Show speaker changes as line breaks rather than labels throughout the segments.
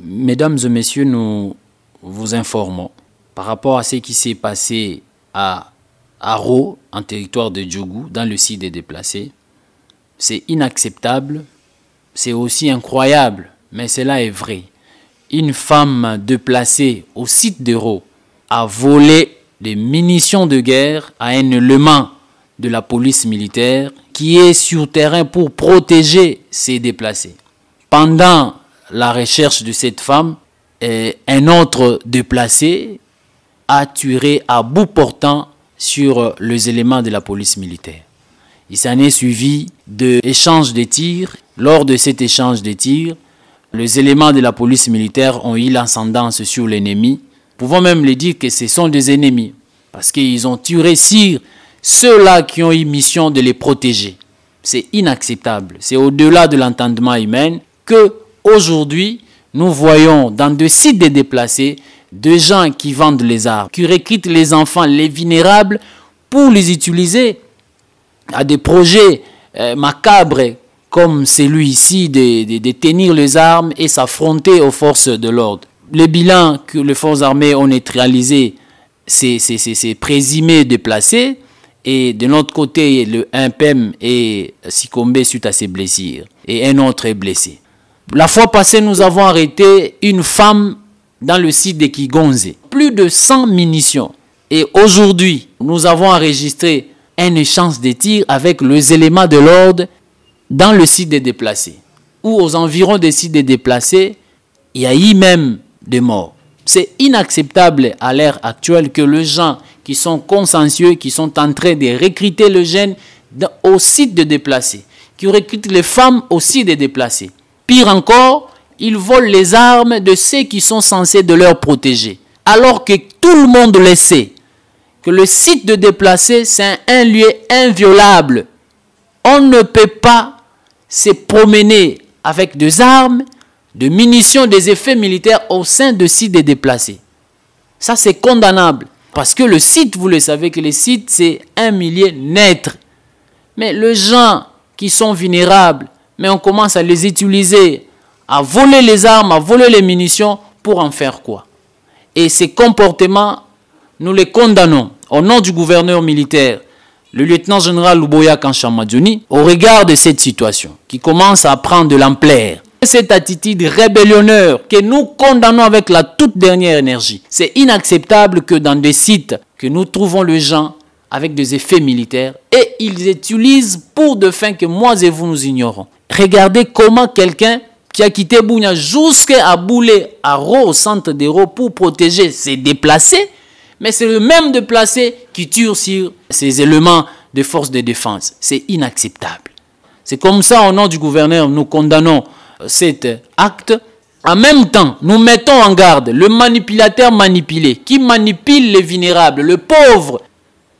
Mesdames et messieurs, nous vous informons par rapport à ce qui s'est passé à Aro, en territoire de Djougou, dans le site des déplacés. C'est inacceptable, c'est aussi incroyable, mais cela est vrai. Une femme déplacée au site d'Aro a volé des munitions de guerre à un élément de la police militaire qui est sur terrain pour protéger ces déplacés. Pendant la recherche de cette femme, un autre déplacé a tiré à bout portant sur les éléments de la police militaire. Il s'en est suivi d'échanges de tirs. Lors de cet échange de tirs, les éléments de la police militaire ont eu l'ascendance sur l'ennemi. Pouvons même le dire que ce sont des ennemis, parce qu'ils ont tiré sur ceux-là qui ont eu mission de les protéger. C'est inacceptable. C'est au-delà de l'entendement humain que aujourd'hui, nous voyons dans des sites de déplacés des gens qui vendent les armes, qui recrutent les enfants, les vulnérables, pour les utiliser à des projets macabres comme celui-ci de tenir les armes et s'affronter aux forces de l'ordre. Le bilan que les forces armées ont neutralisé, c'est présumé déplacé, et de l'autre côté, un PM est succombé suite à ses blessures et un autre est blessé. La fois passée, nous avons arrêté une femme dans le site de Kigonze. Plus de 100 munitions. Et aujourd'hui, nous avons enregistré un échange de tirs avec les éléments de l'ordre dans le site des déplacés. Ou aux environs des sites des déplacés, il y a eu même des morts. C'est inacceptable à l'ère actuelle que les gens qui sont consciencieux, qui sont en train de recruter les jeunes au site des déplacés, qui recrutent les femmes au site des déplacés. Pire encore, ils volent les armes de ceux qui sont censés de leur protéger. Alors que tout le monde le sait, que le site de déplacés, c'est un lieu inviolable. On ne peut pas se promener avec des armes, des munitions, des effets militaires au sein de sites de déplacés. Ça, c'est condamnable. Parce que le site, vous le savez que le site, c'est un milieu neutre. Mais les gens qui sont vulnérables, mais on commence à les utiliser, à voler les armes, à voler les munitions, pour en faire quoi? Et ces comportements, nous les condamnons au nom du gouverneur militaire, le lieutenant-général Luboya Kanchamadjouni, au regard de cette situation qui commence à prendre de l'ampleur. Cette attitude rébellionneur que nous condamnons avec la toute dernière énergie. C'est inacceptable que dans des sites que nous trouvons les gens avec des effets militaires et ils utilisent pour des fins que moi et vous nous ignorons. Regardez comment quelqu'un qui a quitté Bounia jusqu'à Boulé, à Ro, au centre d'Hérault, pour protéger ses déplacés, mais c'est le même déplacé qui tire sur ces éléments de force de défense. C'est inacceptable. C'est comme ça, au nom du gouverneur, nous condamnons cet acte. En même temps, nous mettons en garde le manipulateur manipulé, qui manipule les vulnérables, les pauvres,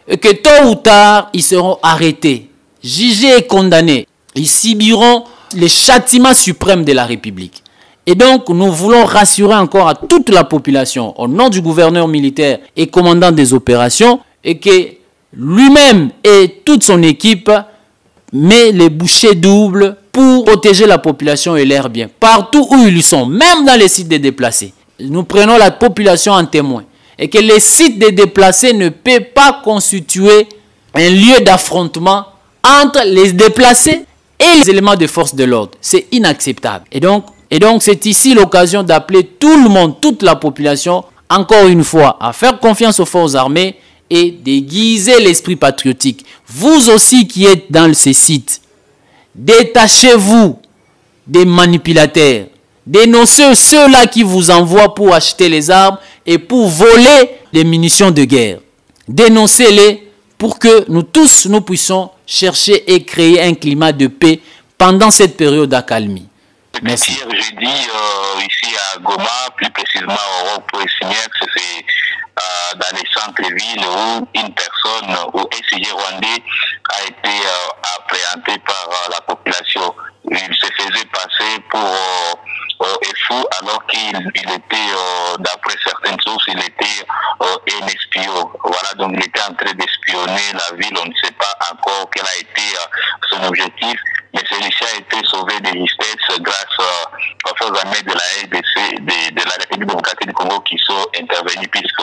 et que tôt ou tard, ils seront arrêtés, jugés et condamnés. Ils subiront les châtiments suprêmes de la République. Et donc, nous voulons rassurer encore à toute la population, au nom du gouverneur militaire et commandant des opérations, et que lui-même et toute son équipe met les bouchées doubles pour protéger la population et leurs biens, partout où ils sont, même dans les sites des déplacés. Nous prenons la population en témoin, et que les sites des déplacés ne peuvent pas constituer un lieu d'affrontement entre les déplacés et les éléments de force de l'ordre. C'est inacceptable. Et donc c'est ici l'occasion d'appeler tout le monde, toute la population, encore une fois, à faire confiance aux forces armées et déguiser l'esprit patriotique. Vous aussi qui êtes dans ces sites, détachez-vous des manipulateurs. Dénoncez ceux-là qui vous envoient pour acheter les armes et pour voler les munitions de guerre. Dénoncez-les pour que nous tous, nous puissions chercher et créer un climat de paix pendant cette période d'accalmie. Merci.
Hier jeudi, ici à Goma, plus précisément au Rond-Point-Simiax, c'est dans les centres-villes où une personne, ou un sujet rwandais, a été appréhendé par la population. Il se faisait passer pour fou alors qu'il était, d'après certaines sources, il était un espion. Voilà, donc il était en train d'espionner la ville. On ne sait pas encore quel a été son objectif. mais celui-ci a été sauvé de justesse grâce aux forces armées de la RDC, de la République démocratique du Congo qui sont intervenus puisque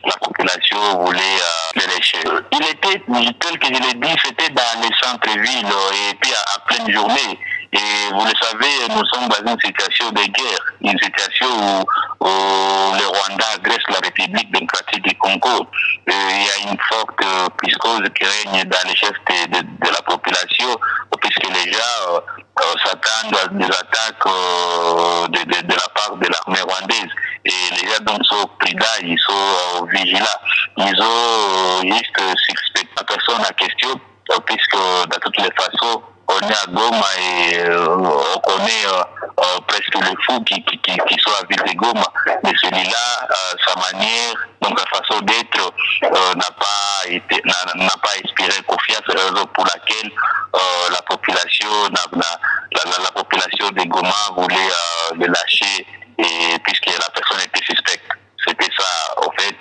la population voulait les lâcher. Il était, tel que je l'ai dit, c'était dans les centres-villes et puis à pleine journée. Et vous le savez, nous sommes dans une situation de guerre, une situation où le Rwanda agresse la République démocratique du Congo. Il y a une forte psychose qui règne dans les chefs de la population, puisque les gens s'attendent à des attaques de la part de l'armée rwandaise. Et les gens donc sont prudents, ils sont vigilants. Ils ont juste suspecté la personne en question, puisque de toutes les façons, on est à Goma et on connaît presque les fous qui sont à ville de Goma. Mais celui-là, sa manière, donc sa façon d'être, n'a pas inspiré confiance, raison pour laquelle la population de Goma voulait le lâcher et puisque la personne était suspecte. C'était ça, en fait.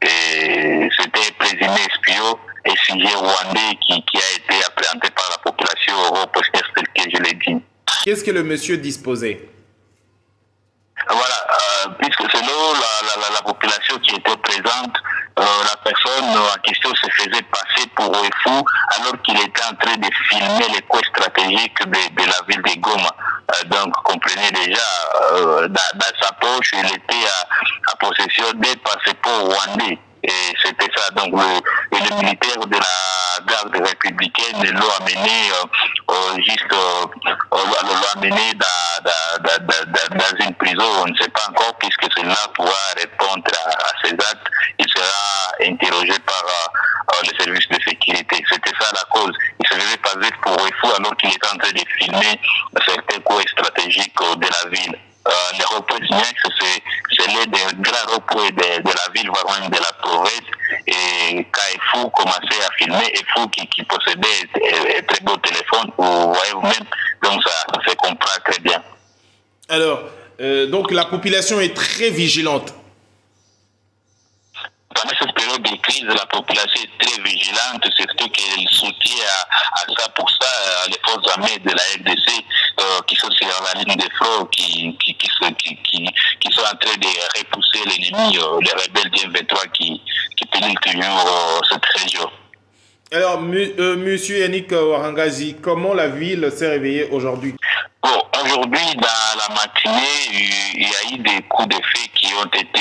Et c'était présumé espion et signé rwandais qui a été appréhendé par la population européenne, tel que je l'ai dit.
Qu'est-ce que le monsieur disposait?
Voilà, puisque selon la population qui était présente, la personne en question se faisait passer pour un fou alors qu'il était en train de filmer les coins stratégiques de la ville de Goma. Donc, comprenez déjà, dans sa poche, il était à possession des passeports rwandais. Et c'était ça. Donc, le militaire de la garde républicaine l'ont amené l'ont amené dans une prison. On ne sait pas encore, puisque celui-là pourra répondre à ses actes. Il sera interrogé par les services de sécurité. C'était ça la cause. Il se faisait passer pour un fou alors qu'il était en train de filmer certains coins stratégiques de la ville. Les repoints, c'est l'un des grands repoints de la ville, voire même de la province. Et quand Fou commençait à filmer, et Fou qui possédait un très beau téléphone, vous voyez vous-même, donc ça se comprend très bien.
Alors, donc la population est très vigilante.
Pendant cette période de crise, la population est très vigilante, surtout qu'elle soutient à 100% les forces armées de la RDC qui sont sur la ligne de front, qui sont en train de repousser l'ennemi, les rebelles du M23 qui pénètrent toujours cette région.
Alors, monsieur Yannick Warangazi, comment la ville s'est réveillée aujourd'hui?
Bon, aujourd'hui, dans la matinée, il y a eu des coups de feu qui ont été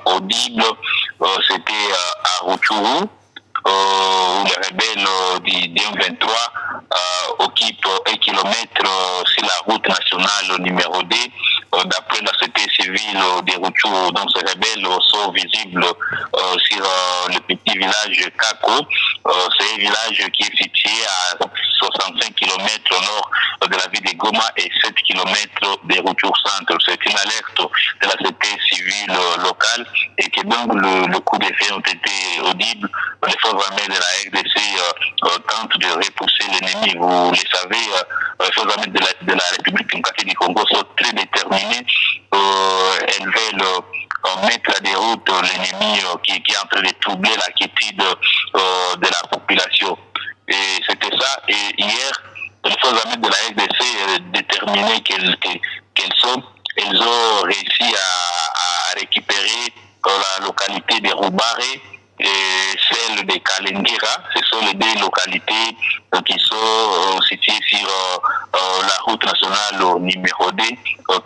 audibles. C'était à Rutshuru, où les rebelles du M23 occupent 1 kilomètre sur la route nationale numéro 2. D'après la société civile de Rutshuru, donc ces rebelles sont visibles sur le petit village Kako. C'est un village qui est situé à 65 km au nord de la ville de Goma et 7 km de Rutshuru centre. C'est une alerte de la société civile locale et que donc le coup de feu ont été audibles. Les forces armées de la RDC tentent de repousser l'ennemi. Vous le savez, les forces armées de la République démocratique du Congo sont très déterminées. Elles veulent mettre à déroute l'ennemi qui est en train de troubler la quiétude de la population. Et c'était ça. Et hier, les forces armées de la RDC, déterminées qu'elles sont, elles ont réussi à récupérer la localité de Roubaré et celle de Kalengira. Ce sont les deux localités qui sont situées sur la route nationale numéro 2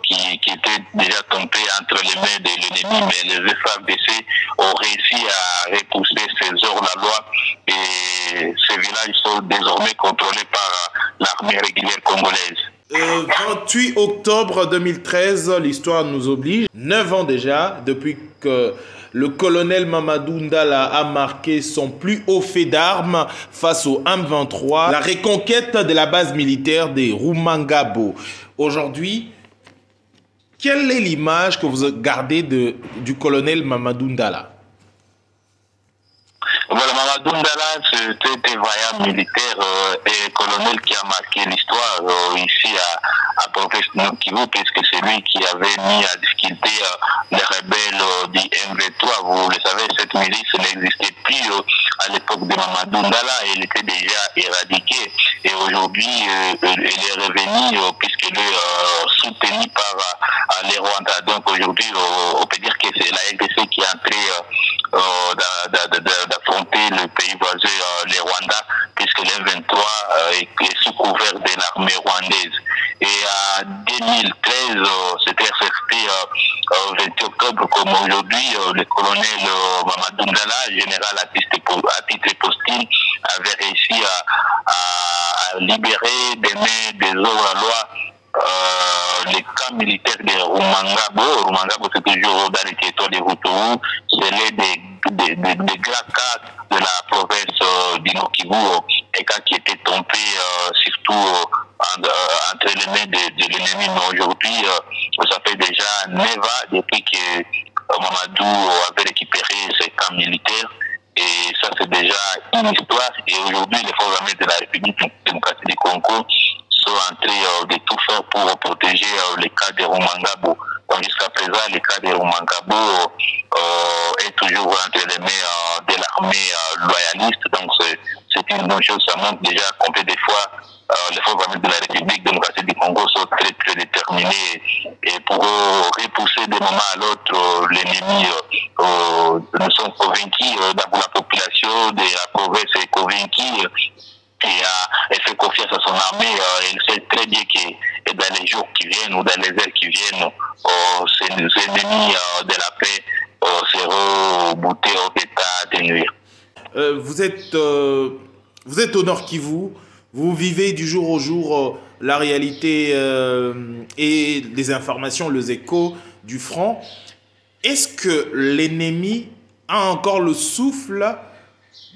qui était déjà tombée entre les mains de l'ennemi, mais les FARDC ont réussi à repousser ces hors-la-loi et ces villages sont désormais contrôlés par l'armée régulière congolaise.
28 octobre 2013, l'histoire nous oblige. 9 ans déjà, depuis que le colonel Mamadou Ndala a marqué son plus haut fait d'armes face au M23, la reconquête de la base militaire des Rumangabo. Aujourd'hui, quelle est l'image que vous gardez du colonel Mamadou Ndala?
Voilà, Mamadou Ndala, c'était un vaillant militaire et colonel qui a marqué l'histoire ici à Province Kivu, puisque c'est lui qui avait mis à difficulté les rebelles du M23. Vous le savez, cette milice n'existait plus à l'époque de Mamadou Ndala, elle était déjà éradiquée. Et aujourd'hui, aujourd'hui, il est revenu puisqu'il est soutenu par les Rwandais. Donc aujourd'hui, on peut dire que c'est la RDC qui est entrée d'affronter le pays voisin, les Rwandais, puisque l'M23 est sous couvert de l'armée rwandaise. Et en 2013, c'était accepté 20 octobre, comme aujourd'hui, le colonel Mamadou Ndala, général à titre postile, avait réussi à libérer des mains des hors-la-loi les camps militaires de Rumangabo. Rumangabo, c'est toujours dans les territoires de Rutshuru. C'est l'un des grands cas de la province du Nord-Kivu, et cas qui étaient tombés surtout entre les mains de l'ennemi. Mais aujourd'hui, ça fait déjà 9 ans depuis que Mamadou avait récupéré ses camps militaires. Et ça, c'est déjà une histoire. Et aujourd'hui, les forces armées de la République démocratique du Congo sont en train de tout faire pour protéger les cas de Rumangabo. Donc jusqu'à présent, les cas de Rumangabo est toujours entre les mains de l'armée loyaliste. Donc c'est une bonne chose. Ça montre déjà combien de fois les forces armées de la République démocratique du Congo sont très très déterminées et pour repousser d'un moment à l'autre l'ennemi. Nous sommes convaincus, la population de la province est convaincue et fait confiance à son armée. Elle sait très bien que dans les jours qui viennent ou dans les heures qui viennent, ces ennemis de la paix seront boutés au état de nuire.
Vous êtes au Nord Kivu, vous vivez du jour au jour la réalité et les informations, les échos du front. Est-ce que l'ennemi a encore le souffle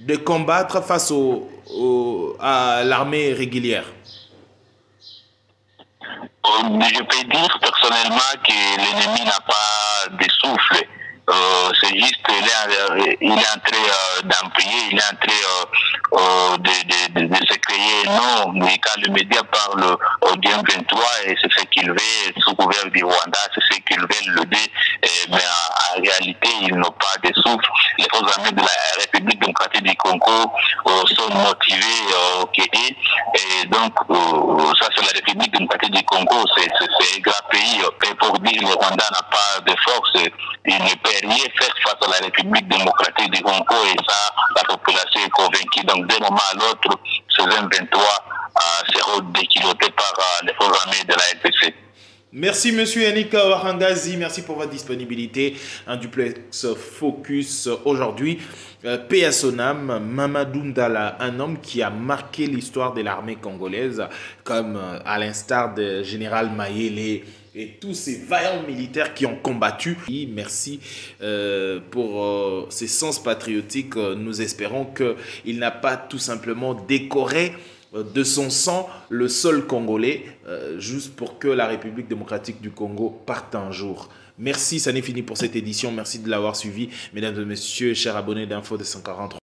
de combattre face à l'armée régulière?
Je peux dire personnellement que l'ennemi n'a pas de souffle. C'est juste qu'il est en train d'employer, il est en train de se créer. Non, mais quand le média parle du M23, et c'est ce qu'il veut, sous couvert du Rwanda, c'est ce qu'ils veulent le dire, mais en réalité, ils n'ont pas de souffle. Les forces armées de la République démocratique du Congo sont motivées, et donc, ça c'est la République démocratique du Congo, c'est un grand pays, et pour dire que le Rwanda n'a pas de force, il ne peut rien faire face à la République démocratique du Congo, et ça, la population est convaincue. Donc, d'un moment à l'autre, ces M23 seront déculotés par les forces armées de la RDC.
Merci, monsieur Yannick Warangazi. Merci pour votre disponibilité. Un duplex focus aujourd'hui. Paix à son âme, Mamadou Ndala, un homme qui a marqué l'histoire de l'armée congolaise, comme à l'instar de général Mayele et tous ces vaillants militaires qui ont combattu. Merci pour ces sens patriotiques. Nous espérons qu'il n'a pas tout simplement décoré de son sang le sol congolais, juste pour que la République démocratique du Congo parte un jour. Merci, ça n'est fini pour cette édition. Merci de l'avoir suivi, mesdames et messieurs, chers abonnés d'Info 243.